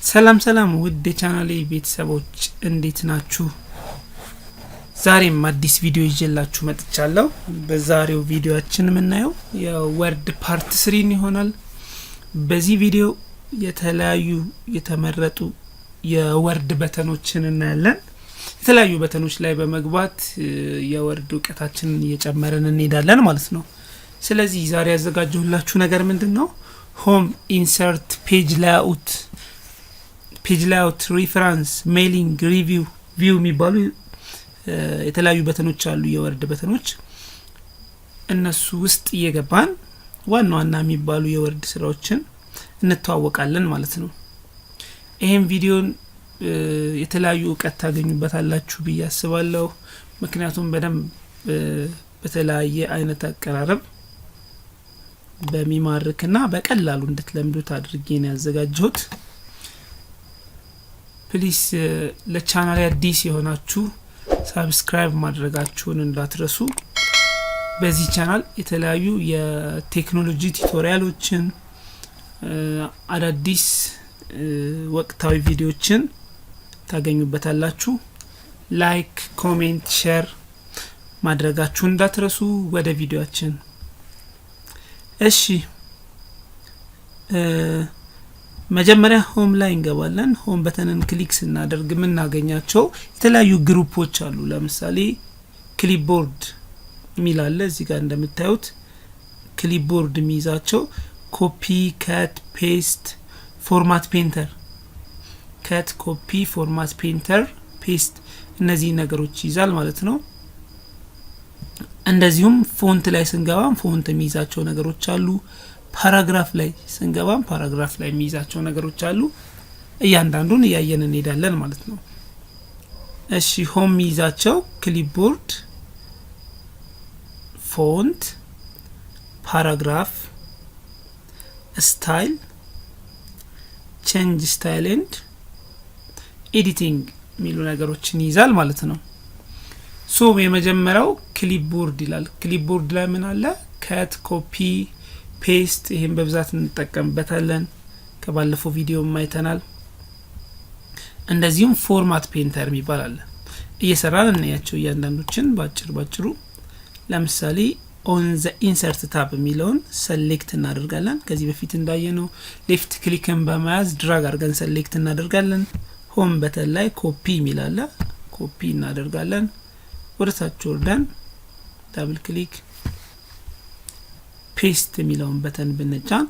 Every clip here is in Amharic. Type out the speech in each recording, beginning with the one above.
ሰላም ሰላም ውድ የቻናሌ ቤተሰቦች እንዴት ናችሁ? ዛሬም አዲስ ቪዲዮ ይዤላችሁ መጥቻለሁ። በዛሬው ቪዲዮአችን የምናየው የወርድ ፓርት 3 ይሆናል። በዚህ ቪዲዮ የተለያዩ የተመረጡ የወርድ በተኖችን እናያለን። የተለያዩ በተኖች ላይ በመግባት የወርድ እውቀታችንን እየጨመረን እንሄዳለን ማለት ነው። ስለዚህ ዛሬ ያዘጋጀሁላችሁ ነገር ምንድነው? ሆም፣ ኢንሰርት፣ ፔጅ ላይአውት፣ ሪፈረንስ፣ ሜሊንግ፣ ሪቪው፣ ቪው የሚባሉ የተለያዩ በተኖች አሉ፣ የወርድ በተኖች። እነሱ ውስጥ እየገባን ዋና ዋና የሚባሉ የወርድ ስራዎችን እንተዋወቃለን ማለት ነው። ይሄን ቪዲዮን የተለያዩ እውቀት ታገኙበታላችሁ ብዬ አስባለሁ። ምክንያቱም በደንብ በተለያየ አይነት አቀራረብ በሚማርክና በቀላሉ እንድትለምዱት አድርጌ ነው ያዘጋጀሁት። ፕሊስ ለቻናሌ አዲስ የሆናችሁ ሰብስክራይብ ማድረጋችሁን እንዳትረሱ። በዚህ ቻናል የተለያዩ የቴክኖሎጂ ቱቶሪያሎችን፣ አዳዲስ ወቅታዊ ቪዲዮዎችን ታገኙበታላችሁ። ላይክ፣ ኮሜንት፣ ሼር ማድረጋችሁን እንዳትረሱ። ወደ ቪዲዮአችን እሺ። መጀመሪያ ሆም ላይ እንገባለን። ሆም በተንን ክሊክ ስናደርግ የምናገኛቸው የተለያዩ ግሩፖች አሉ። ለምሳሌ ክሊፕቦርድ የሚል አለ። እዚህ ጋር እንደምታዩት ክሊፕቦርድ የሚይዛቸው ኮፒ፣ ከት፣ ፔስት፣ ፎርማት ፔንተር፣ ከት፣ ኮፒ፣ ፎርማት ፔንተር፣ ፔስት እነዚህ ነገሮች ይዛል ማለት ነው። እንደዚሁም ፎንት ላይ ስንገባም ፎንት የሚይዛቸው ነገሮች አሉ። ፓራግራፍ ላይ ስንገባም ፓራግራፍ ላይ የሚይዛቸው ነገሮች አሉ። እያንዳንዱን እያየን እንሄዳለን ማለት ነው። እሺ፣ ሆም የሚይዛቸው ክሊፕቦርድ፣ ፎንት፣ ፓራግራፍ፣ ስታይል፣ ቼንጅ ስታይል ኤንድ ኤዲቲንግ የሚሉ ነገሮችን ይይዛል ማለት ነው። ሶ የመጀመሪያው ክሊፕቦርድ ይላል። ክሊፕቦርድ ላይ ምን አለ? ከት፣ ኮፒ፣ ፔስት። ይሄን በብዛት እንጠቀምበታለን። ከባለፈው ቪዲዮ ማይተናል። እንደዚሁም ፎርማት ፔንተር የሚባል አለ። እየሰራን እናያቸው እያንዳንዶችን ባጭሩ። ለምሳሌ ኦን ዘ ኢንሰርት ታብ የሚለውን ሰሌክት እናደርጋለን። ከዚህ በፊት እንዳየነው ሌፍት ክሊክን በመያዝ ድራግ አድርገን ሰሌክት እናደርጋለን። ሆም በተን ላይ ኮፒ የሚል አለ። ኮፒ እናደርጋለን። ወደ ታች ወርደን ዳብል ክሊክ ፔስት የሚለውን በተን ብንጫን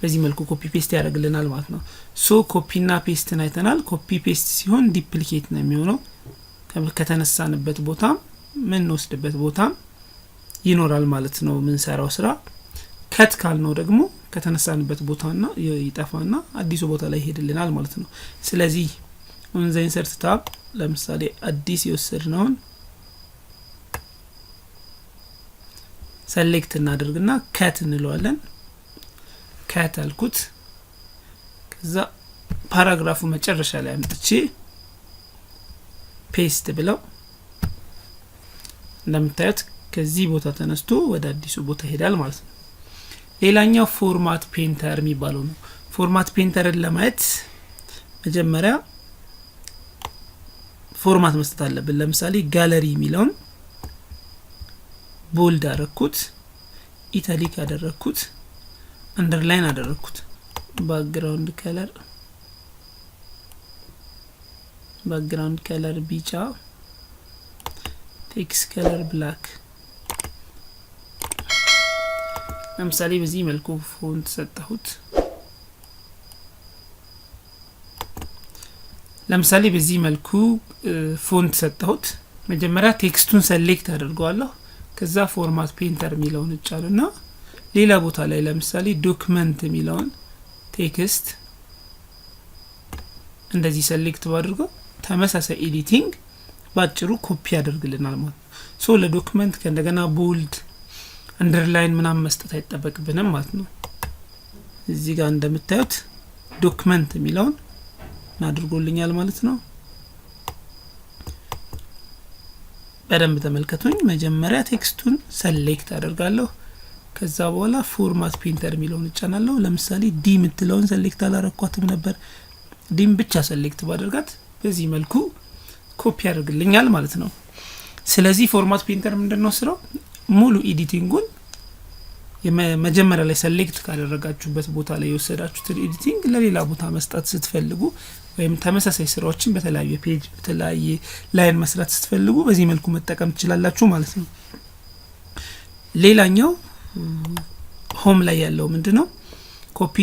በዚህ መልኩ ኮፒ ፔስት ያደርግልናል ማለት ነው። ሶ ኮፒና ፔስትን አይተናል። ኮፒ ፔስት ሲሆን ዲፕሊኬት ነው የሚሆነው። ከተነሳንበት ቦታ ምን ወስድበት ቦታ ይኖራል ማለት ነው ምንሰራው ስራ። ከት ካልነው ደግሞ ከተነሳንበት ቦታና ይጠፋና አዲሱ ቦታ ላይ ይሄድልናል ማለት ነው። ስለዚህ ኦን ዘ ኢንሰርት ታብ ለምሳሌ አዲስ የወሰድነውን ሰሌክት እናደርግና ከት እንለዋለን። ከት አልኩት። ከዛ ፓራግራፉ መጨረሻ ላይ አምጥቼ ፔስት ብለው እንደምታዩት ከዚህ ቦታ ተነስቶ ወደ አዲሱ ቦታ ይሄዳል ማለት ነው። ሌላኛው ፎርማት ፔንተር የሚባለው ነው። ፎርማት ፔንተርን ለማየት መጀመሪያ ፎርማት መስጠት አለብን። ለምሳሌ ጋለሪ የሚለውን ቦልድ አደረኩት፣ ኢታሊክ አደረኩት፣ አንደርላይን አደረኩት። ባክግራውንድ ከለር ቢጫ፣ ቴክስት ከለር ብላክ። ለምሳሌ በዚህ መልኩ ፎንት ሰጠሁት። መጀመሪያ ቴክስቱን ሰሌክት አድርገዋለሁ። ከዛ ፎርማት ፔንተር የሚለውን እጫልና ሌላ ቦታ ላይ ለምሳሌ ዶክመንት የሚለውን ቴክስት እንደዚህ ሰሌክት ባድርገው ተመሳሳይ ኤዲቲንግ ባጭሩ ኮፒ ያደርግልናል ማለት ነው። ሶ ለዶክመንት ከእንደገና ቦልድ አንደርላይን ምናምን መስጠት አይጠበቅብንም ማለት ነው። እዚህ ጋር እንደምታዩት ዶክመንት የሚለውን አድርጎልኛል ማለት ነው። በደንብ ተመልከቱኝ። መጀመሪያ ቴክስቱን ሰሌክት አደርጋለሁ። ከዛ በኋላ ፎርማት ፔንተር የሚለውን እጫናለሁ። ለምሳሌ ዲ የምትለውን ሰሌክት አላረኳትም ነበር። ዲም ብቻ ሰሌክት ባደርጋት በዚህ መልኩ ኮፒ ያደርግልኛል ማለት ነው። ስለዚህ ፎርማት ፔንተር ምንድነው ስራው? ሙሉ ኤዲቲንጉን መጀመሪያ ላይ ሰሌክት ካደረጋችሁበት ቦታ ላይ የወሰዳችሁትን ኤዲቲንግ ለሌላ ቦታ መስጠት ስትፈልጉ ወይም ተመሳሳይ ስራዎችን በተለያየ ፔጅ በተለያየ ላይን መስራት ስትፈልጉ በዚህ መልኩ መጠቀም ትችላላችሁ ማለት ነው። ሌላኛው ሆም ላይ ያለው ምንድነው? ኮፒ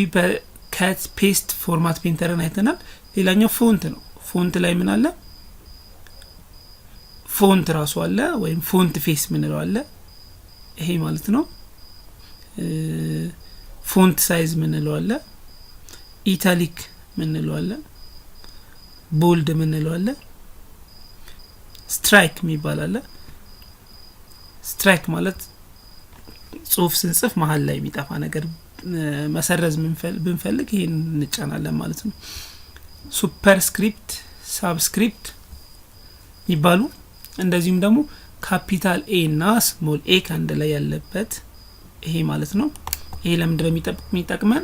ከት ፔስት ፎርማት ፔንተርን አይተናል። ሌላኛው ፎንት ነው። ፎንት ላይ ምን አለ? ፎንት ራሱ አለ ወይም ፎንት ፌስ ምንለው አለ። ይሄ ማለት ነው። ፎንት ሳይዝ ምንለው አለ። ኢታሊክ ምንለው አለ። ቦልድ ምንለው አለ። ስትራይክ የሚባል አለ። ስትራይክ ማለት ጽሁፍ ስንጽፍ መሀል ላይ የሚጠፋ ነገር መሰረዝ ብንፈልግ ይሄን እንጫናለን ማለት ነው። ሱፐርስክሪፕት፣ ሳብስክሪፕት ይባሉ። እንደዚሁም ደግሞ ካፒታል ኤ እና ስሞል ኤ ካንድ ላይ ያለበት ይሄ ማለት ነው። ይሄ ለምንድነው የሚጠቅመን?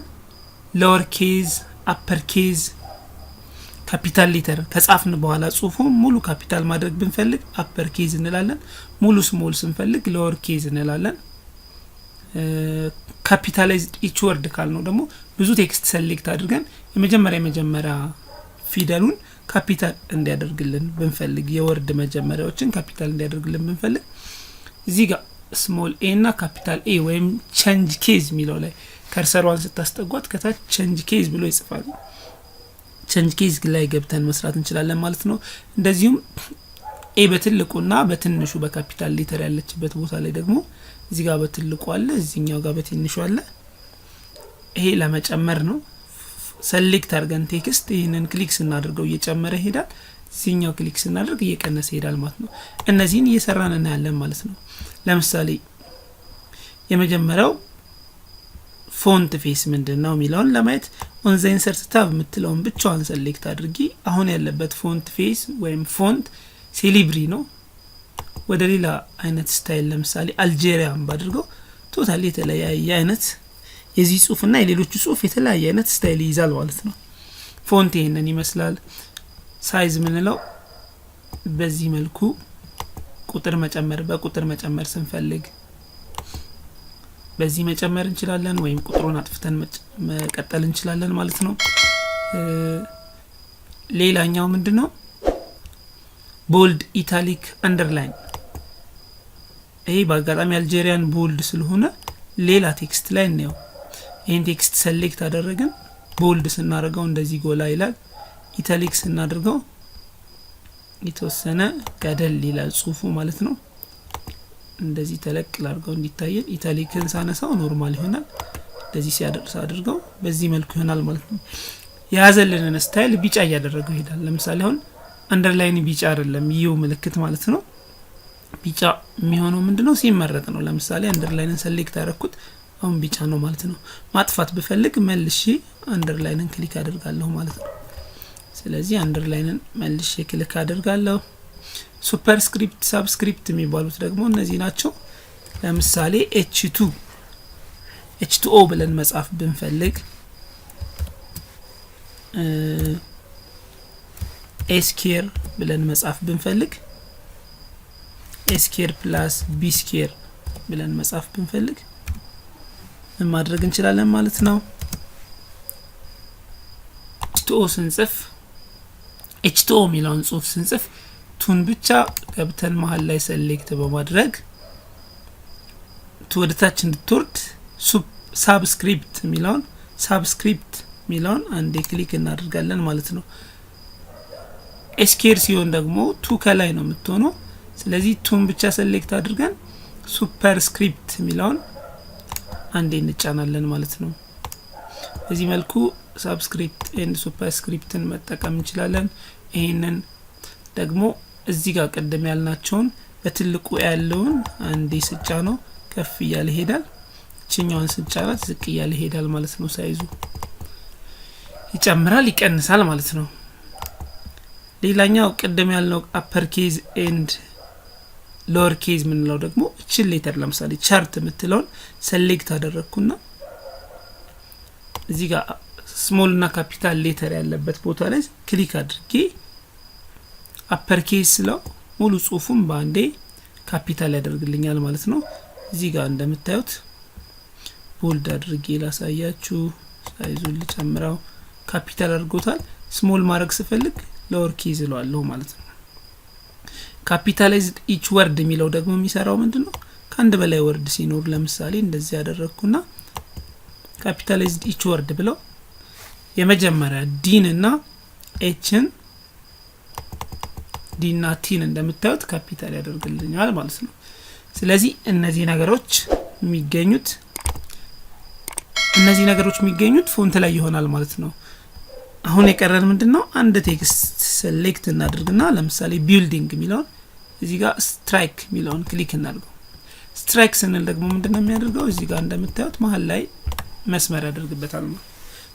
ሎወር ኬዝ፣ አፐር ኬዝ፣ ካፒታል ሌተር ከጻፍን በኋላ ጽሁፉ ሙሉ ካፒታል ማድረግ ብንፈልግ አፐር ኬዝ እንላለን። ሙሉ ስሞል ስንፈልግ ሎወር ኬዝ እንላለን። ካፒታላይዝድ ኢች ወርድ ካልነው ደግሞ ብዙ ቴክስት ሰሌክት አድርገን የመጀመሪያ ፊደሉን ካፒታል እንዲያደርግልን ብንፈልግ የወርድ መጀመሪያዎችን ካፒታል እንዲያደርግልን ብንፈልግ እዚህ ጋር ስሞል ኤ እና ካፒታል ኤ ወይም ቼንጅ ኬዝ የሚለው ላይ ከርሰሯን ስታስጠጓት ከታች ቼንጅ ኬዝ ብሎ ይጽፋል። ቼንጅ ኬዝ ላይ ገብተን መስራት እንችላለን ማለት ነው። እንደዚሁም ኤ በትልቁና በትንሹ በካፒታል ሌተር ያለችበት ቦታ ላይ ደግሞ እዚህ ጋር በትልቁ አለ፣ እዚህኛው ጋር በትንሹ አለ። ይሄ ለመጨመር ነው። ሰሌክት አድርገን ቴክስት ይሄንን ክሊክ ስናደርገው እየጨመረ ይሄዳል። እዚህኛው ክሊክ ስናደርግ እየቀነሰ ይሄዳል ማለት ነው። እነዚህን እየሰራን እናያለን ማለት ነው። ለምሳሌ የመጀመሪያው ፎንት ፌስ ምንድነው የሚለውን ለማየት ኦን ዘ ኢንሰርት ታብ የምትለውን ብቻዋን ሰሌክት አድርጊ። አሁን ያለበት ፎንት ፌስ ወይም ፎንት ሴሊብሪ ነው። ወደ ሌላ አይነት ስታይል ለምሳሌ አልጄሪያን ባድርገው ቶታሊ የተለያየ አይነት የዚህ ጽሁፍና የሌሎቹ ጽሁፍ የተለያየ አይነት ስታይል ይይዛል ማለት ነው። ፎንት ይሄንን ይመስላል። ሳይዝ ምንለው በዚህ መልኩ ቁጥር መጨመር በቁጥር መጨመር ስንፈልግ በዚህ መጨመር እንችላለን ወይም ቁጥሩን አጥፍተን መቀጠል እንችላለን ማለት ነው። ሌላኛው ምንድነው? ቦልድ፣ ኢታሊክ፣ አንደርላይን። ይሄ በአጋጣሚ አልጄሪያን ቦልድ ስለሆነ ሌላ ቴክስት ላይ ነው። ይሄን ቴክስት ሰሌክት አደረግን። ቦልድ ስናደርገው እንደዚህ ጎላ ይላል። ኢታሊክ ስናደርገው የተወሰነ ገደል ይላል ጽሁፉ ማለት ነው። እንደዚህ ተለቅ ላድርገው እንዲታየን። ኢታሊክን ሳነሳው ኖርማል ይሆናል። እንደዚህ ሲያደርስ አድርገው በዚህ መልኩ ይሆናል ማለት ነው። የያዘልንን ስታይል ቢጫ እያደረገው ይሄዳል። ለምሳሌ አሁን አንደርላይን ቢጫ አይደለም ይው ምልክት ማለት ነው። ቢጫ የሚሆነው ምንድነው? ሲመረጥ ነው። ለምሳሌ አንደርላይንን ሰሌክት አደረኩት፣ አሁን ቢጫ ነው ማለት ነው። ማጥፋት ብፈልግ መልሼ አንደርላይንን ክሊክ አደርጋለሁ ማለት ነው። ስለዚህ አንደርላይንን መልሼ ክሊክ አደርጋለሁ። ሱፐርስክሪፕት፣ ሳብስክሪፕት የሚባሉት ደግሞ እነዚህ ናቸው። ለምሳሌ H2O ብለን መጻፍ ብንፈልግ ኤስኬር ብለን መጻፍ ብንፈልግ ኤስኬር ፕላስ ቢስኬር ብለን መጻፍ ብንፈልግ ማድረግ እንችላለን ማለት ነው። H2O ስንጽፍ H2O የሚለውን ጽሁፍ ስንጽፍ ቱን ብቻ ገብተን መሀል ላይ ሰሌክት በማድረግ ወደታች እንድትወርድ ሳብስክሪፕት የሚለውን አንዴ ክሊክ እናደርጋለን ማለት ነው። ኤስኬር ሲሆን ደግሞ ቱ ከላይ ነው የምትሆነው። ስለዚህ ቱን ብቻ ሰሌክት አድርገን ሱፐርስክሪፕት የሚለውን አንዴ እንጫናለን ማለት ነው። በዚህ መልኩ ሳብስክሪፕት ኤንድ ሱፐርስክሪፕትን መጠቀም እንችላለን። ይሄንን ደግሞ እዚህ ጋር ቀደም ያልናቸውን በትልቁ ያለውን አንዴ ስጫ ነው ከፍ እያለ ይሄዳል። እቺኛውን ስጫናት ዝቅ እያለ ይሄዳል ማለት ነው። ሳይዙ ይጨምራል ይቀንሳል ማለት ነው። ሌላኛው ቀደም ያልነው አፐር ኬዝ ኤንድ ሎወር ኬዝ ምንለው ደግሞ እቺን ሌተር ለምሳሌ ቻርት የምትለውን ሴሌክት አደረኩና እዚህ ጋር ስሞል እና ካፒታል ሌተር ያለበት ቦታ ላይ ክሊክ አድርጌ አፐር ኬዝ ስለው ሙሉ ጽሁፉን ባንዴ ካፒታል ያደርግልኛል ማለት ነው። እዚህ ጋር እንደምታዩት ቦልድ አድርጌ ላሳያችሁ፣ ሳይዙን ልጨምረው፣ ካፒታል አድርጎታል። ስሞል ማድረግ ስፈልግ ሎወር ኬዝ እለዋለሁ ማለት ነው። ካፒታላይዝድ ኢች ወርድ የሚለው ደግሞ የሚሰራው ምንድነው? ከአንድ በላይ ወርድ ሲኖር ለምሳሌ እንደዚህ ያደረኩና ካፒታላይዝድ ኢች ወርድ ብለው የመጀመሪያ ዲን እና ኤችን ዲና ቲን እንደምታዩት ካፒታል ያደርግልኛል ማለት ነው። ስለዚህ እነዚህ ነገሮች የሚገኙት ፎንት ላይ ይሆናል ማለት ነው። አሁን የቀረን ምንድነው? አንድ ቴክስት ሴሌክት እናድርግና ለምሳሌ ቢልዲንግ የሚለውን እዚህ ጋር ስትራይክ የሚለውን ክሊክ እናድርገው። ስትራይክ ስንል ደግሞ ምንድነው የሚያደርገው? እዚህ ጋር እንደምታዩት መሀል ላይ መስመር ያደርግበታል ማለት።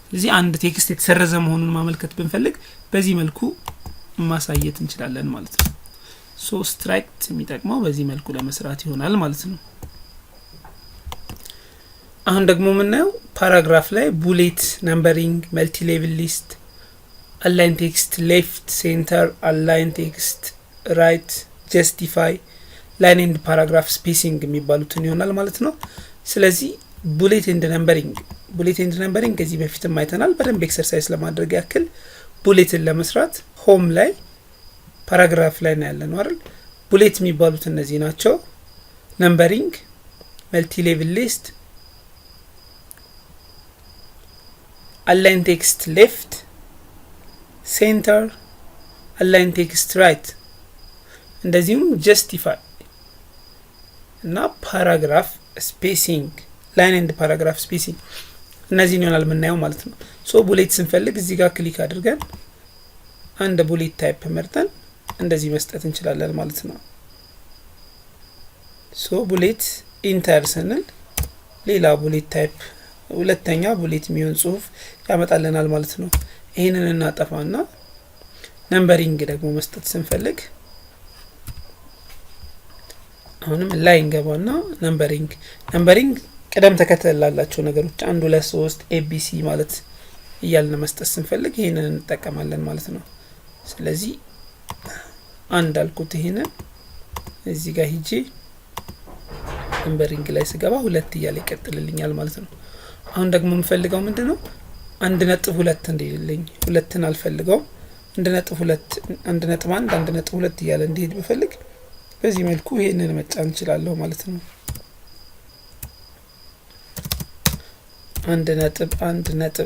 ስለዚህ አንድ ቴክስት የተሰረዘ መሆኑን ማመልከት ብንፈልግ በዚህ መልኩ ማሳየት እንችላለን ማለት ነው። ሶ ስትራይክ የሚጠቅመው በዚህ መልኩ ለመስራት ይሆናል ማለት ነው። አሁን ደግሞ የምናየው ፓራግራፍ ላይ ቡሌት፣ ነምበሪንግ፣ መልቲ ሌቭል ሊስት፣ አላይን ቴክስት፣ ሌፍት፣ ሴንተር፣ አላይን ቴክስት፣ ራይት፣ ጀስቲፋይ፣ ላይን ኤንድ ፓራግራፍ ስፔሲንግ የሚባሉትን ይሆናል ማለት ነው። ስለዚህ ቡሌት ኤንድ ነምበሪንግ ከዚህ በፊትም አይተናል። በደንብ ኤክሰርሳይዝ ለማድረግ ያክል ቡሌትን ለመስራት ሆም ላይ ፓራግራፍ ላይ ነው ያለነው አይደል? ቡሌት የሚባሉት እነዚህ ናቸው። ነምበሪንግ፣ መልቲ ሌቭል ሊስት፣ አላይን ቴክስት ሌፍት፣ ሴንተር፣ አላይን ቴክስት ራይት፣ እንደዚሁም ጀስቲፋይ እና ፓራግራፍ ስፔሲንግ፣ ላይን ኤንድ ፓራግራፍ ስፔሲንግ እነዚህን ይሆናል የምናየው ማለት ነው። ሶ ቡሌት ስንፈልግ እዚህ ጋር ክሊክ አድርገን አንድ ቡሌት ታይፕ መርጠን እንደዚህ መስጠት እንችላለን ማለት ነው። ሶ ቡሌት ኢንተር ስንል ሌላ ቡሌት ታይፕ ሁለተኛ ቡሌት የሚሆን ጽሁፍ ያመጣልናል ማለት ነው። ይሄንን እናጠፋና ነምበሪንግ ደግሞ መስጠት ስንፈልግ አሁንም ላይ እንገባና ነምበሪንግ ቅደም ተከተል ላላቸው ነገሮች 1 2 3 ኤቢሲ ማለት እያልን መስጠት ስንፈልግ ይሄንን እንጠቀማለን ማለት ነው። ስለዚህ አንድ አልኩት፣ ይሄንን እዚህ ጋር ሂጂ ነምበሪንግ ላይ ስገባ 2 እያለ ይቀጥልልኛል ማለት ነው። አሁን ደግሞ የምፈልገው ምንድነው? 1.2 እንዲልልኝ፣ 2ን አልፈልገው 1.2 1.1 1.2 እያለ እንዲሄድ ብፈልግ በዚህ መልኩ ይሄንን መጫን እንችላለን ማለት ነው። 1.1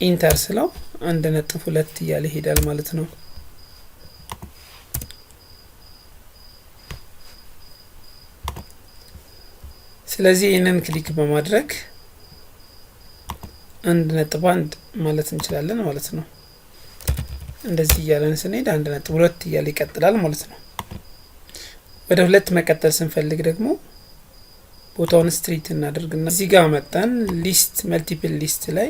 ኢንተር ስለው 1.2 እያለ ይሄዳል ማለት ነው። ስለዚህ ይሄንን ክሊክ በማድረግ 1.1 ማለት እንችላለን ማለት ነው። እንደዚህ እያለን ስንሄድ 1.2 እያለ ይቀጥላል ማለት ነው። ወደ 2 መቀጠል ስንፈልግ ደግሞ ቦታውን ስትሪት እናደርግና እዚህ ጋር መጣን ሊስት መልቲፕል ሊስት ላይ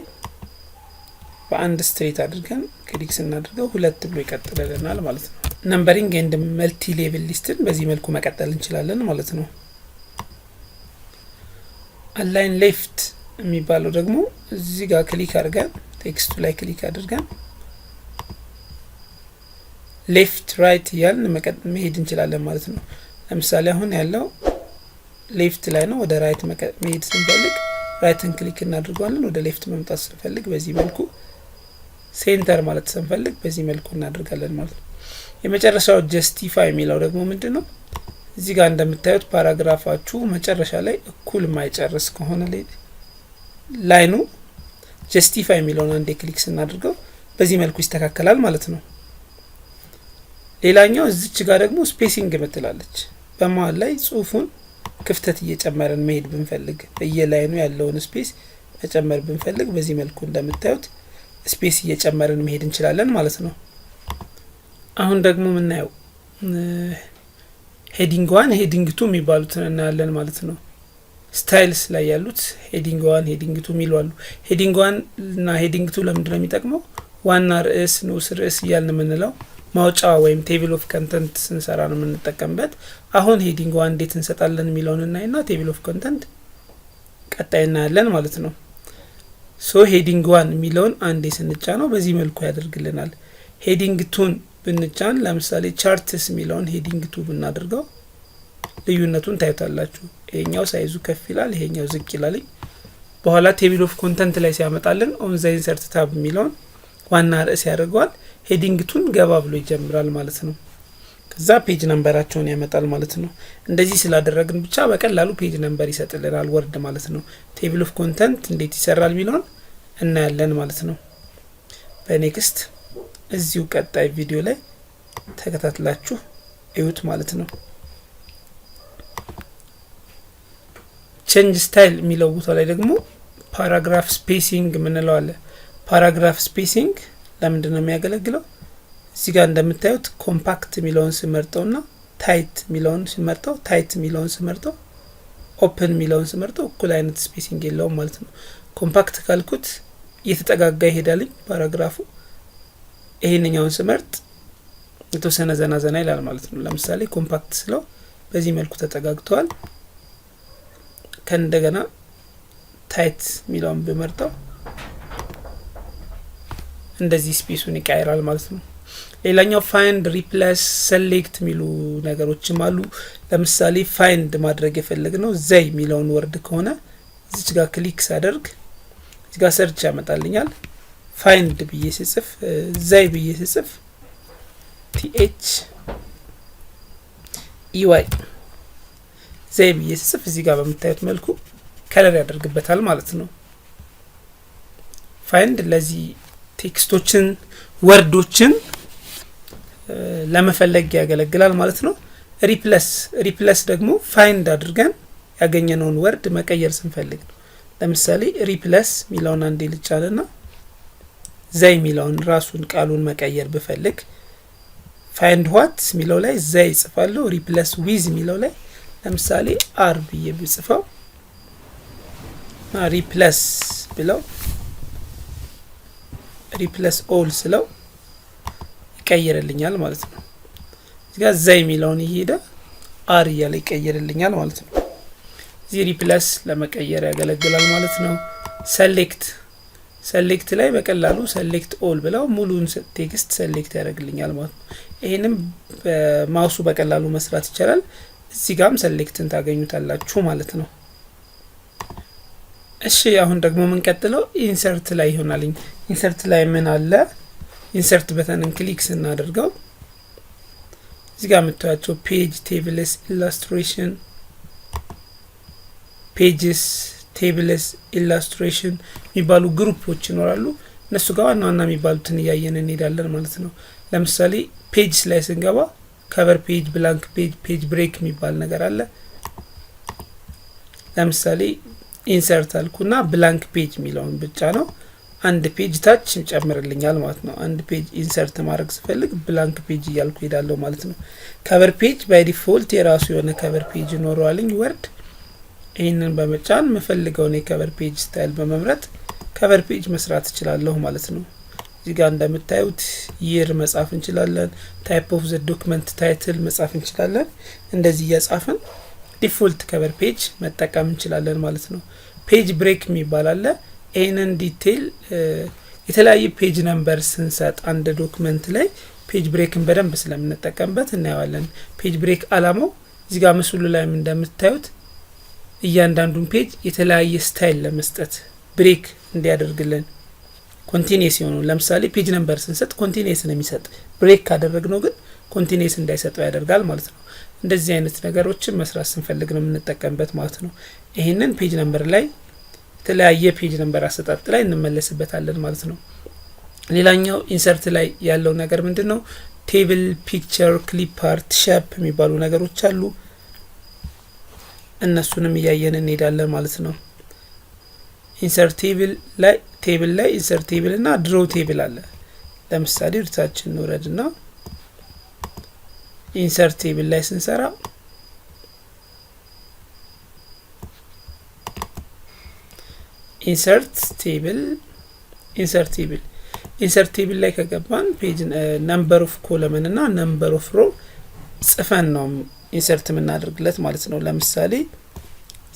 በአንድ ስትሪት አድርገን ክሊክ ስናደርገው 2 ብሎ ይቀጥልልናል ማለት ነው። ነምበሪንግ ኤንድ መልቲ ሌቭል ሊስትን በዚህ መልኩ መቀጠል እንችላለን ማለት ነው። አላይን ሌፍት የሚባለው ደግሞ እዚህ ጋር ክሊክ አድርገን ቴክስቱ ላይ ክሊክ አድርገን ሌፍት ራይት እያልን መሄድ እንችላለን ማለት ነው። ለምሳሌ አሁን ያለው ሌፍት ላይ ነው። ወደ ራይት መሄድ ስንፈልግ ራይትን ክሊክ እናድርጋለን። ወደ ሌፍት መምጣት ስንፈልግ በዚህ መልኩ፣ ሴንተር ማለት ስንፈልግ በዚህ መልኩ እናደርጋለን ማለት ነው። የመጨረሻው ጀስቲፋይ የሚለው ደግሞ ምንድነው? እዚህ ጋር እንደምታዩት ፓራግራፋችሁ መጨረሻ ላይ እኩል ማይጨርስ ከሆነ ላይኑ ጀስቲፋይ የሚለውን አንዴ ክሊክ ስናደርገው በዚህ መልኩ ይስተካከላል ማለት ነው። ሌላኛው እዚች ጋር ደግሞ ስፔሲንግ ምትላለች። በመሃል ላይ ጽሁፉን ክፍተት እየጨመረን መሄድ ብንፈልግ በየላይኑ ያለውን ስፔስ መጨመር ብንፈልግ በዚህ መልኩ እንደምታዩት ስፔስ እየጨመረን መሄድ እንችላለን ማለት ነው። አሁን ደግሞ ምናየው ሄዲንግ 1 ሄዲንግ 2 የሚባሉትን እናያለን ማለት ነው። ስታይልስ ላይ ያሉት ሄዲንግ 1 ሄዲንግ 2 የሚሉ አሉ። ሄዲንግ 1 እና ሄዲንግ 2 ለምንድን ነው የሚጠቅመው? ዋና ርዕስ፣ ንዑስ ርዕስ እያልን የምንለው ማውጫ ወይም ቴብል ኦፍ ኮንተንት ስንሰራ ነው የምንጠቀምበት። አሁን ሄዲንግ ዋን እንዴት እንሰጣለን የሚለውን እናይና ቴብል ኦፍ ኮንተንት ቀጣይ እናያለን ማለት ነው። ሶ ሄዲንግ ዋን የሚለውን አንዴ ስንጫነው በዚህ መልኩ ያደርግልናል። ሄዲንግ ቱን ብንጫን ለምሳሌ ቻርትስ የሚለውን ሄዲንግ ቱ ብናደርገው ልዩነቱን ታዩታላችሁ። ይሄኛው ሳይዙ ከፍ ይላል፣ ይሄኛው ዝቅ ይላል። በኋላ ቴብል ኦፍ ኮንተንት ላይ ሲያመጣልን ኦን ዘ ኢንሰርት ታብ የሚለውን ዋና ርዕስ ያደርገዋል። ሄዲንግ ቱን ገባ ብሎ ይጀምራል ማለት ነው። ከዛ ፔጅ ነምበራቸውን ያመጣል ማለት ነው። እንደዚህ ስላደረግን ብቻ በቀላሉ ፔጅ ነምበር ይሰጥልናል ወርድ ማለት ነው። ቴብል ኦፍ ኮንተንት እንዴት ይሰራል የሚለውን እናያለን ማለት ነው በኔክስት እዚሁ ቀጣይ ቪዲዮ ላይ ተከታትላችሁ እዩት ማለት ነው። ቼንጅ ስታይል የሚለው ቦታ ላይ ደግሞ ፓራግራፍ ስፔሲንግ ምንለው አለ። ፓራግራፍ ስፔሲንግ ለምንድን ነው የሚያገለግለው? እዚህ ጋር እንደምታዩት ኮምፓክት የሚለውን ስመርጠውና ታይት የሚለውን ስመርጠው ታይት የሚለውን ስመርጠው ኦፕን የሚለውን ስመርጠው እኩል አይነት ስፔሲንግ የለውም ማለት ነው። ኮምፓክት ካልኩት እየተጠጋጋ ይሄዳልኝ ፓራግራፉ። ይሄንኛውን ስመርጥ የተወሰነ ዘና ይላል ማለት ነው። ለምሳሌ ኮምፓክት ስለው በዚህ መልኩ ተጠጋግቷል። ከእንደገና ታይት የሚለውን በመርጠው እንደዚህ ስፔሱን ይቀይራል ማለት ነው። ሌላኛው ፋይንድ፣ ሪፕሌስ፣ ሴሌክት የሚሉ ነገሮችም አሉ። ለምሳሌ ፋይንድ ማድረግ የፈለግነው ዘይ የሚለውን ወርድ ከሆነ እዚች ጋር ክሊክ ሳደርግ እዚህ ጋር ሰርች ያመጣልኛል። ፋይንድ ብዬ ስጽፍ ዘይ ብዬ ስጽፍ TH EY ዘይ ብዬ ስጽፍ እዚህ ጋር በምታዩት መልኩ ከለር ያደርግበታል ማለት ነው። ፋይንድ ለዚህ ቴክስቶችን ወርዶችን ለመፈለግ ያገለግላል ማለት ነው። ሪፕለስ ደግሞ ፋይንድ አድርገን ያገኘነውን ወርድ መቀየር ስንፈልግ ነው። ለምሳሌ ሪፕለስ ሚለውን አንዴ ልጫልና ዘይ ሚለውን ራሱን ቃሉን መቀየር ብፈልግ ፋይንድ ዋት ሚለው ላይ ዘይ ጽፋለሁ። ሪፕለስ ዊዝ ሚለው ላይ ለምሳሌ አር ብዬ ብጽፈው ሪፕለስ ብለው ሪፕለስ ኦል ስለው ይቀየርልኛል ማለት ነው። እዚህ ጋር ዘይ ሚለውን ይሄዳ አር እያለ ይቀየርልኛል ማለት ነው። እዚህ ሪፕለስ ለመቀየር ያገለግላል ማለት ነው። ሰሌክት ላይ በቀላሉ ሰሌክት ኦል ብለው ሙሉን ቴክስት ሰሌክት ያደርግልኛል ማለት ነው። ይሄንም በማውሱ በቀላሉ መስራት ይቻላል። እዚህ ጋርም ሰሌክትን ታገኙታላችሁ ማለት ነው። እሺ አሁን ደግሞ የምንቀጥለው ኢንሰርት ላይ ይሆናል። ኢንሰርት ላይ ምን አለ? ኢንሰርት በተንን ክሊክ ስናደርገው እዚህ ጋር የምታዩቸው ፔጅ፣ ቴብልስ፣ ኢላስትሬሽን፣ ፔጅስ፣ ቴብልስ፣ ኢላስትሬሽን የሚባሉ ግሩፖች ይኖራሉ። እነሱ ጋር ዋና ዋና የሚባሉትን እያየን እንሄዳለን ማለት ነው። ለምሳሌ ፔጅስ ላይ ስንገባ ከቨር ፔጅ፣ ብላንክ ፔጅ፣ ፔጅ ብሬክ የሚባል ነገር አለ። ለምሳሌ ኢንሰርት አልኩና ብላንክ ፔጅ የሚለውን ብቻ ነው አንድ ፔጅ ታች ጨምርልኛል ማለት ነው። አንድ ፔጅ ኢንሰርት ማድረግ ስፈልግ ብላንክ ፔጅ እያልኩ ሄዳለሁ ማለት ነው። ከቨር ፔጅ ባይ ዲፎልት የራሱ የሆነ ከቨር ፔጅ ይኖረዋልኝ ወርድ። ይህንን በመጫን የምፈልገውን የከቨር ፔጅ ስታይል በመምረጥ ከቨር ፔጅ መስራት እችላለሁ ማለት ነው። እዚህ ጋር እንደምታዩት ይር መጻፍ እንችላለን። ታይፕ ኦፍ ዘ ዶክመንት ታይትል መጻፍ እንችላለን። እንደዚህ እያጻፍን ዲፎልት ከቨር ፔጅ መጠቀም እንችላለን ማለት ነው። ፔጅ ብሬክ የሚባል አለ። ይህንን ዲቴይል የተለያየ ፔጅ ነምበር ስንሰጥ አንድ ዶክመንት ላይ ፔጅ ብሬክን በደንብ ስለምንጠቀምበት እናየዋለን። ፔጅ ብሬክ አላማው እዚህ ጋር ምስሉ ላይም እንደምታዩት እያንዳንዱን ፔጅ የተለያየ ስታይል ለመስጠት ብሬክ እንዲያደርግልን ኮንቲኒየስ የሆኑ ለምሳሌ ፔጅ ነምበር ስንሰጥ ኮንቲኒየስ ነው የሚሰጥ። ብሬክ ካደረግነው ግን ኮንቲኒየስ እንዳይሰጠው ያደርጋል ማለት ነው። እንደዚህ አይነት ነገሮችን መስራት ስንፈልግ ነው የምንጠቀምበት ማለት ነው። ይሄንን ፔጅ ነምበር ላይ የተለያየ ፔጅ ነምበር አሰጣጥ ላይ እንመለስበታለን ማለት ነው። ሌላኛው ኢንሰርት ላይ ያለው ነገር ምንድነው? ቴብል፣ ፒክቸር፣ ክሊፕ አርት፣ ሼፕ የሚባሉ ነገሮች አሉ። እነሱንም እያየን እንሄዳለን ማለት ነው። ኢንሰርት ቴብል ላይ ኢንሰርት ቴብል እና ድሮ ቴብል አለ። ለምሳሌ እርታችን እንውረድና ኢንሰርት ቴብል ላይ ስንሰራ ኢንሰርት ቴብል ኢንሰርት ቴብል ላይ ከገባን ፔጅ ነምበር ኦፍ ኮለመን እና ነምበር ኦፍ ሮ ጽፈን ነው ኢንሰርት የምናደርግለት ማለት ነው። ለምሳሌ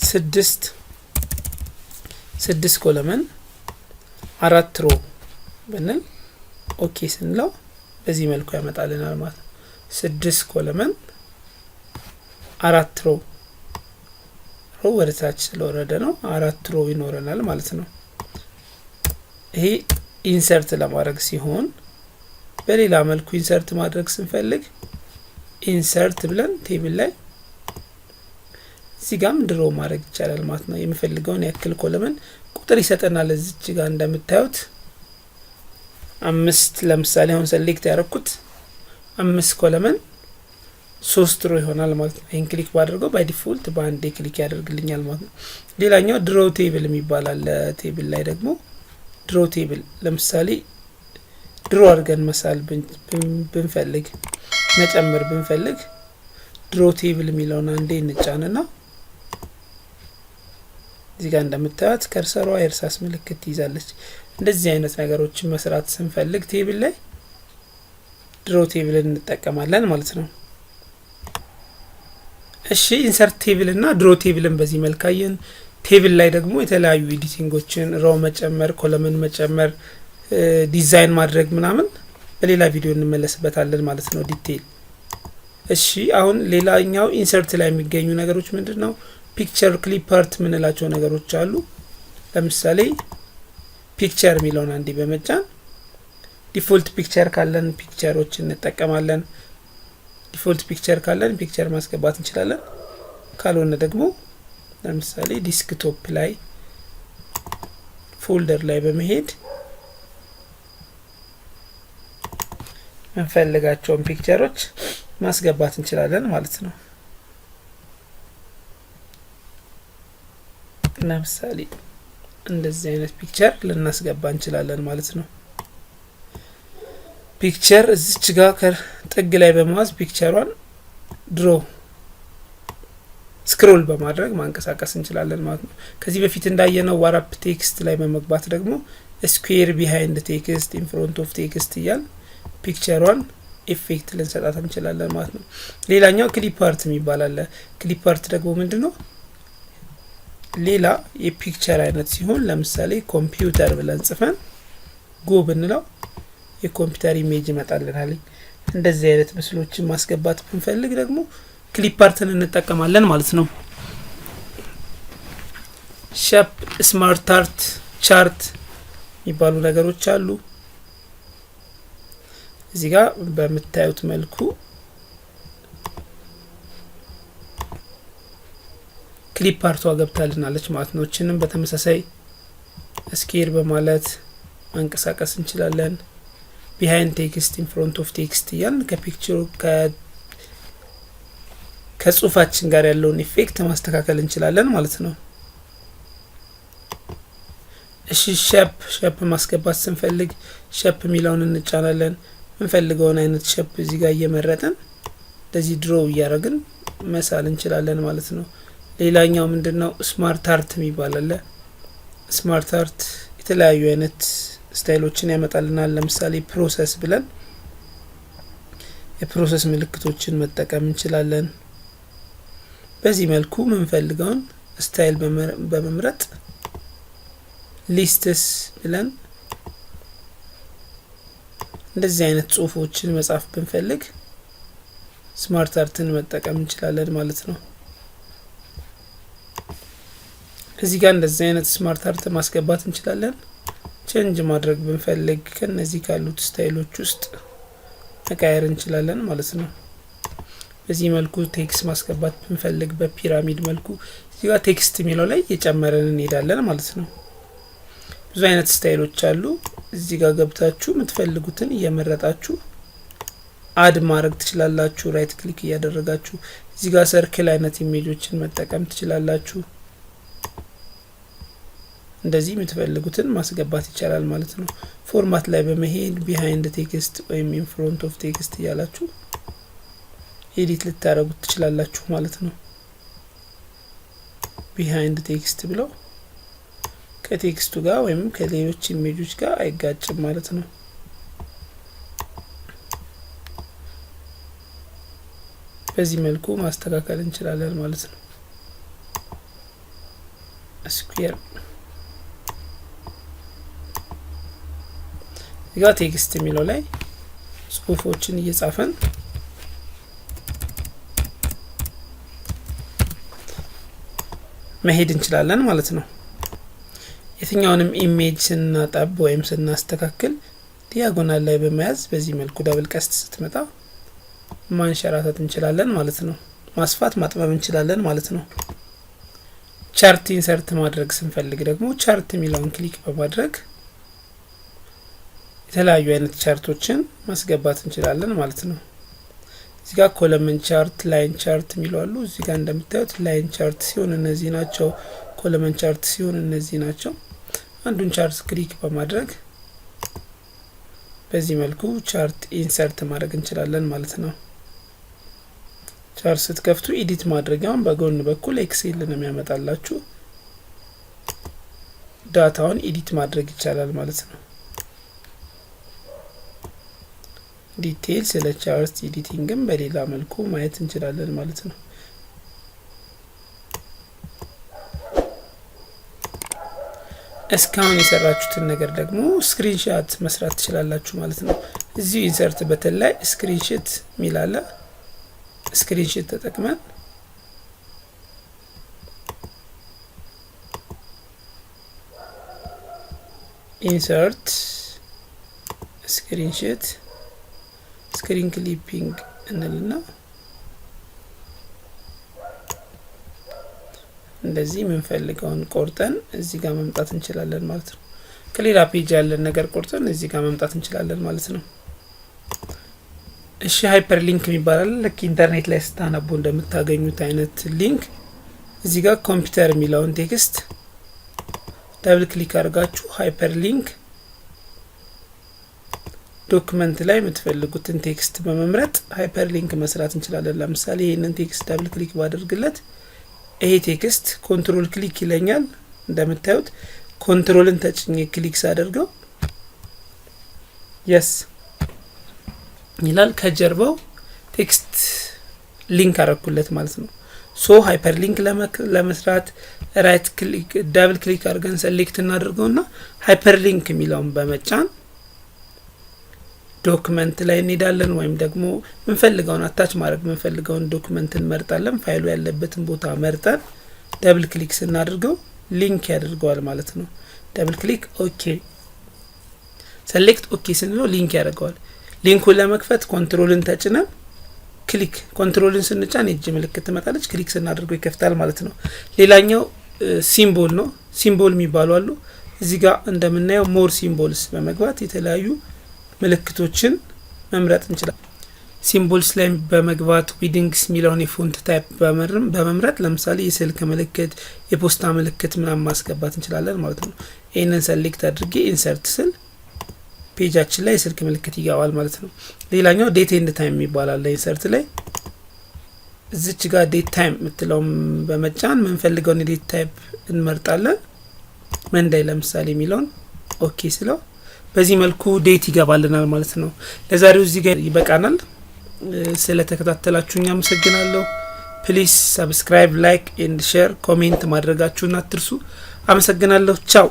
6 ኮለመን 4 ሮ ብንል ኦኬ ስንለው በዚህ መልኩ ያመጣልናል ማለት ነው። 6 ኮለመን 4 ሮ ወደ ታች ስለወረደ ነው 4 ሮ ይኖረናል ማለት ነው። ይሄ ኢንሰርት ለማድረግ ሲሆን በሌላ መልኩ ኢንሰርት ማድረግ ስንፈልግ ኢንሰርት ብለን ቴብል ላይ እዚህ ጋም ድሮ ማድረግ ይቻላል ማለት ነው። የምፈልገውን ያክል ኮለመን ቁጥር ይሰጠናል። እዚች ጋር እንደምታዩት 5 ለምሳሌ አሁን ሰሌክት ያደረኩት 5 ኮለመን 3 ሮ ይሆናል ማለት ነው። ይሄን ክሊክ ባደርገው ባይ ዲፎልት በአንዴ ክሊክ ያደርግልኛል ማለት ነው። ሌላኛው ድሮ ቴብል የሚባል አለ። ቴብል ላይ ደግሞ ድሮ ቴብል ለምሳሌ ድሮ አድርገን መሳል ብንፈልግ መጨመር ብንፈልግ ድሮ ቴብል የሚለውን አንዴ እንጫንና እዚህ ጋር እንደምታዩት ከርሰሯ የእርሳስ ምልክት ትይዛለች። እንደዚህ አይነት ነገሮችን መስራት ስንፈልግ ቴብል ላይ ድሮ ቴብልን እንጠቀማለን ማለት ነው። እሺ ኢንሰርት ቴብል እና ድሮ ቴብልን በዚህ መልክ አየን። ቴብል ላይ ደግሞ የተለያዩ ኤዲቲንጎችን ሮ መጨመር፣ ኮለመን መጨመር፣ ዲዛይን ማድረግ ምናምን በሌላ ቪዲዮ እንመለስበታለን ማለት ነው ዲቴይል። እሺ አሁን ሌላኛው ኢንሰርት ላይ የሚገኙ ነገሮች ምንድነው? ፒክቸር ክሊፕ አርት ምንላቸው ነገሮች አሉ። ለምሳሌ ፒክቸር የሚለውን አንዴ በመጫን ዲፎልት ፒክቸር ካለን ፒክቸሮችን እንጠቀማለን። ዲፎልት ፒክቸር ካለን ፒክቸር ማስገባት እንችላለን። ካልሆነ ደግሞ ለምሳሌ ዲስክቶፕ ላይ ፎልደር ላይ በመሄድ እንፈልጋቸውን ፒክቸሮች ማስገባት እንችላለን ማለት ነው። ለምሳሌ እንደዚህ አይነት ፒክቸር ልናስገባ እንችላለን ማለት ነው። ፒክቸር እዚች ጋር ከጥግ ላይ በመዋዝ ፒክቸሯን ድሮ ስክሮል በማድረግ ማንቀሳቀስ እንችላለን ማለት ነው። ከዚህ በፊት እንዳየነው ዋራፕ ቴክስት ላይ በመግባት ደግሞ ስኩዌር ቢሃይንድ ቴክስት ኢን ፍሮንት ኦፍ ቴክስት እያል ፒክቸሯን ኢፌክት ልንሰጣት እንችላለን ማለት ነው። ሌላኛው ክሊፕ አርት የሚባል አለ። ክሊፕ አርት ደግሞ ምንድነው? ሌላ የፒክቸር አይነት ሲሆን ለምሳሌ ኮምፒውተር ብለን ጽፈን ጎ ብንለው የኮምፒውተር ኢሜጅ ይመጣልናል። እንደዚህ አይነት ምስሎችን ማስገባት ብንፈልግ ደግሞ ክሊፕ አርትን እንጠቀማለን ማለት ነው። ሼፕ፣ ስማርት አርት፣ ቻርት የሚባሉ ነገሮች አሉ። እዚህ ጋር በምታዩት መልኩ ክሊፕ አርቷ ገብታልናለች ማለት ነው። እችንም በተመሳሳይ ስኬር በማለት ማንቀሳቀስ እንችላለን። ቢሃይንድ ቴክስት ኢን ፍሮንት ኦፍ ቴክስት እያልን ከፒክቸሩ ከጽሁፋችን ጋር ያለውን ኢፌክት ማስተካከል እንችላለን ማለት ነው። እሺ ሼፕ ማስገባት ስንፈልግ ሼፕ የሚለውን እንጫናለን። እንፈልገውን አይነት ሼፕ እዚህ ጋር እየመረጥን እንደዚህ ድሮ እያደረግን መሳል እንችላለን ማለት ነው። ሌላኛው ምንድነው? ስማርት አርት የሚባል አለ። ስማርት አርት የተለያዩ አይነት ስታይሎችን ያመጣልናል። ለምሳሌ ፕሮሰስ ብለን የፕሮሰስ ምልክቶችን መጠቀም እንችላለን። በዚህ መልኩ የምንፈልገውን ስታይል በመምረጥ ሊስትስ ብለን እንደዚህ አይነት ጽሁፎችን መጻፍ ብንፈልግ ስማርት አርትን መጠቀም እንችላለን ማለት ነው። እዚህ ጋር እንደዚህ አይነት ስማርት አርት ማስገባት እንችላለን። ቼንጅ ማድረግ ብንፈልግ ከነዚህ ካሉት ስታይሎች ውስጥ መቀየር እንችላለን ማለት ነው። በዚህ መልኩ ቴክስት ማስገባት ብንፈልግ በፒራሚድ መልኩ እዚህ ጋር ቴክስት የሚለው ላይ እየጨመረን እንሄዳለን ማለት ነው። ብዙ አይነት ስታይሎች አሉ። እዚህ ጋር ገብታችሁ የምትፈልጉትን እየመረጣችሁ አድ ማድረግ ትችላላችሁ። ራይት ክሊክ እያደረጋችሁ እዚህ ጋር ሰርክል አይነት ኢሜጆችን መጠቀም ትችላላችሁ። እንደዚህ የምትፈልጉትን ማስገባት ይቻላል ማለት ነው። ፎርማት ላይ በመሄድ ቢሃይንድ ቴክስት ወይም ኢን ፍሮንት ኦፍ ቴክስት እያላችሁ ኤዲት ልታደርጉት ትችላላችሁ ማለት ነው። ቢሃይንድ ቴክስት ብለው ከቴክስቱ ጋር ወይም ከሌሎች ኢሜጆች ጋር አይጋጭም ማለት ነው። በዚህ መልኩ ማስተካከል እንችላለን ማለት ነው። ስኩዌር እዚጋ ቴክስት የሚለው ላይ ጽሁፎችን እየጻፈን መሄድ እንችላለን ማለት ነው። የትኛውንም ኢሜጅ ስናጣብ ወይም ስናስተካክል ዲያጎናል ላይ በመያዝ በዚህ መልኩ ዳብል ቀስት ስትመጣ ማንሸራተት እንችላለን ማለት ነው። ማስፋት ማጥበብ እንችላለን ማለት ነው። ቻርት ኢንሰርት ማድረግ ስንፈልግ ደግሞ ቻርት የሚለውን ክሊክ በማድረግ የተለያዩ አይነት ቻርቶችን ማስገባት እንችላለን ማለት ነው። እዚህ ጋር ኮለመን ቻርት፣ ላይን ቻርት የሚሉ አሉ። እዚህ ጋር እንደምታዩት ላይን ቻርት ሲሆን እነዚህ ናቸው። ኮለመን ቻርት ሲሆን እነዚህ ናቸው። አንዱን ቻርት ክሊክ በማድረግ በዚህ መልኩ ቻርት ኢንሰርት ማድረግ እንችላለን ማለት ነው። ቻርት ስትከፍቱ ኤዲት ማድረጊያውን በጎን በኩል ኤክሴል ነው የሚያመጣላችሁ። ዳታውን ኤዲት ማድረግ ይቻላል ማለት ነው። ዲቴይል ስለ ቻርት ኤዲቲንግም በሌላ መልኩ ማየት እንችላለን ማለት ነው። እስካሁን የሰራችሁትን ነገር ደግሞ ስክሪንሾት መስራት ትችላላችሁ ማለት ነው። እዚህ ኢንሰርት በተን ላይ ስክሪንሾት ሚላለ ስክሪንሾት ተጠቅመን ኢንሰርት ስክሪንሾት ስክሪን ክሊፒንግ እንልና እንደዚህ የምንፈልገውን ቆርጠን እዚህ ጋር መምጣት እንችላለን ማለት ነው። ከሌላ ፔጅ ያለን ነገር ቆርጠን እዚህ ጋር መምጣት እንችላለን ማለት ነው። እሺ ሃይፐር ሊንክ የሚባል ልክ ኢንተርኔት ላይ ስታነቡ እንደምታገኙት አይነት ሊንክ እዚህ ጋር ኮምፒውተር የሚለውን ቴክስት ዳብል ክሊክ አድርጋችሁ ሃይፐር ሊንክ ዶክመንት ላይ የምትፈልጉትን ቴክስት በመምረጥ ሃይፐር ሊንክ መስራት እንችላለን። ለምሳሌ ይሄንን ቴክስት ዳብል ክሊክ ባደርግለት ይሄ ቴክስት ኮንትሮል ክሊክ ይለኛል። እንደምታዩት ኮንትሮልን ተጭኜ ክሊክ ሳደርገው የስ ይላል። ከጀርባው ቴክስት ሊንክ አረኩለት ማለት ነው። ሶ ሃይፐር ሊንክ ለመስራት ራይት ክሊክ ዳብል ክሊክ አድርገን ሴሌክት እናደርገውና ሃይፐር ሊንክ የሚለውን በመጫን ዶክመንት ላይ እንሄዳለን። ወይም ደግሞ ምንፈልገውን አታች ማድረግ ምንፈልገውን ዶክመንት እንመርጣለን። ፋይሉ ያለበትን ቦታ መርጠን ዳብል ክሊክ ስናደርገው ሊንክ ያደርገዋል ማለት ነው። ዳብል ክሊክ ኦኬ፣ ሴሌክት ኦኬ ስንለው ሊንክ ያደርገዋል። ሊንኩን ለመክፈት ኮንትሮልን ተጭነን ክሊክ ኮንትሮልን ስንጫን የእጅ ምልክት ትመጣለች። ክሊክ ስናደርገው ይከፍታል ማለት ነው። ሌላኛው ሲምቦል ነው። ሲምቦል የሚባሉ አሉ። እዚህ ጋር እንደምናየው ሞር ሲምቦልስ በመግባት የተለያዩ ምልክቶችን መምረጥ እንችላለን። ሲምቦልስ ላይ በመግባት ዊዲንግስ የሚለውን የፎንት ታይፕ በመምረጥ ለምሳሌ የስልክ ምልክት፣ የፖስታ ምልክት ምናምን ማስገባት እንችላለን ማለት ነው። ይህንን ሰሌክት አድርጌ ኢንሰርት ስል ፔጃችን ላይ የስልክ ምልክት ይገባል ማለት ነው። ሌላኛው ዴት ኤንድ ታይም ይባላል። ኢንሰርት ላይ እዚች ጋር ዴት ታይም የምትለውም በመጫን ምንፈልገውን የዴት ታይፕ እንመርጣለን። መንዳይ ለምሳሌ የሚለውን ኦኬ ስለው በዚህ መልኩ ዴት ይገባልናል ማለት ነው። ለዛሬው እዚህ ጋር ይበቃናል። ስለተከታተላችሁኝ አመሰግናለሁ። ፕሊዝ ሰብስክራይብ፣ ላይክ ኤንድ ሼር፣ ኮሜንት ማድረጋችሁን አትርሱ። አመሰግናለሁ። ቻው።